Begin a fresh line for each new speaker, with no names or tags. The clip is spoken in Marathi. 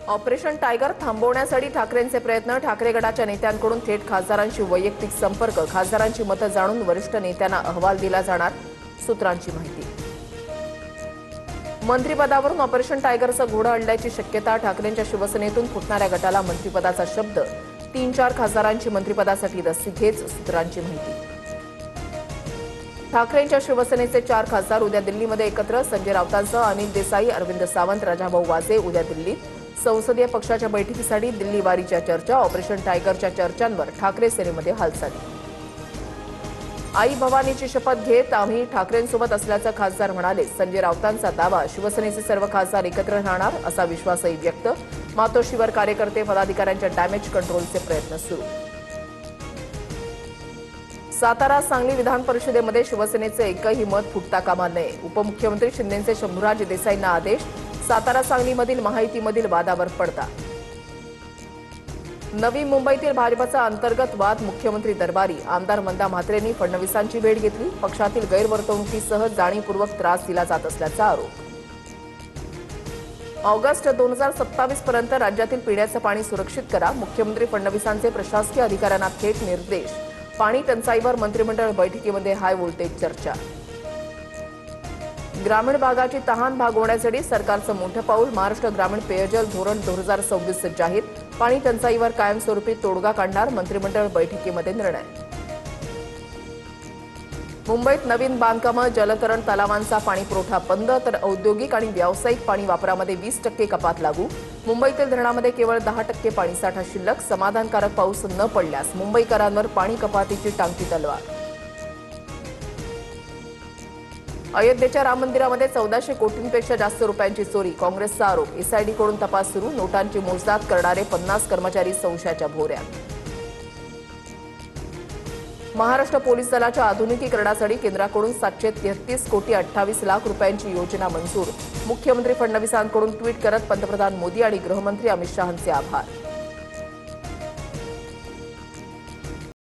ऑपरेशन टायगर थांबवण्यासाठी ठाकरेंचे प्रयत्न, ठाकरे गटाच्या नेत्यांकडून थेट खासदारांशी वैयक्तिक संपर्क, खासदारांची मतं जाणून वरिष्ठ नेत्यांना अहवाल दिला जाणार, सूत्रांची माहिती. मंत्रिपदावरून ऑपरेशन टायगरचं घोडं अडल्याची शक्यता, ठाकरेंच्या शिवसेनेतून फुटणाऱ्या गटाला मंत्रिपदाचा शब्द, 3-4 खासदारांची मंत्रिपदासाठी रस्सीखेच, सूत्रांची माहिती. ठाकरेंच्या शिवसेनेचे 4 खासदार उद्या दिल्लीमध्ये एकत्र, संजय राऊतांसह अनिल देसाई, अरविंद सावंत, राजाभाऊ वाजे उद्या दिल्लीत. संसदीय पक्षाच्या बैठकीसाठी दिल्ली वारीच्या चर्चा, ऑपरेशन टायगरच्या चर्चांवर ठाकरे सेनेमध्ये हालचाली. आई भवानीची शपथ घेत आम्ही ठाकरेंसोबत असल्याचं खासदार म्हणाले. संजय राऊतांचा दावा, शिवसेनेचे सर्व खासदार एकत्र राहणार असा विश्वासही व्यक्त. मातोश्रीवर कार्यकर्ते पदाधिकाऱ्यांच्या डॅमेज कंट्रोलचे प्रयत्न सुरू. सातारा सांगली विधान परिषदेमध्ये शिवसेनेचे एकही मत फुटता कामा नये. उपमुख्यमंत्री शिंदेंचे शंभूराज देसाईंना आदेश. सातारा सांगलीमधील महायुतीमधील वादावर पडता. नवी मुंबईतील भाजपचा अंतर्गत वाद, मुख्यमंत्री दरबारी. आमदार मंदा म्हात्रेंनी फडणवीसांची भेट घेतली. पक्षातील गैरवर्तणुकीसह जाणीवपूर्वक त्रास दिला जात असल्याचा आरोप. ऑगस्ट 2027 पर्यंत राज्यातील पिण्याचं पाणी सुरक्षित करा, मुख्यमंत्री फडणवीसांचे प्रशासकीय अधिकाऱ्यांना थेट निर्देश. पाणी टंचाईवर मंत्रिमंडळ बैठकीमध्ये हाय व्होल्टेज चर्चा. ग्रामीण भागाची तहान भागवण्यासाठी सरकारचं मोठं पाऊल, महाराष्ट्र ग्रामीण पेयजल धोरण 2026 जाहीर. पाणी टंचाईवर कायमस्वरूपी तोडगा काढणार, मंत्रिमंडळ बैठकीमध्ये निर्णय. मुंबईत नवीन बांधकामं, जलतरण तलावांचा पाणीपुरवठा बंद, तर औद्योगिक आणि व्यावसायिक पाणी वापरामध्ये 20% कपात लागू. मुंबईतील धरणामध्ये केवळ 10% पाणीसाठा शिल्लक. समाधानकारक पाऊस न पडल्यास मुंबईकरांवर पाणी कपातीची टांगती तलवार. अयोध्येच्या राम मंदिरामध्ये 1400 कोटींपेक्षा जास्त रुपयांची चोरी, काँग्रेसचा आरोप. एसआयटीकडून तपास सुरू. नोटांची मोजदाद करणारे 50 कर्मचारी संशयाच्या भोवऱ्यात. महाराष्ट्र पोलीस दलाच्या आधुनिकीकरणासाठी केंद्राकडून 733 कोटी 28 लाख रुपयांची योजना मंजूर. मुख्यमंत्री फडणवीसांकडून ट्विट करत पंतप्रधान मोदी आणि गृहमंत्री अमित शहांचे आभार.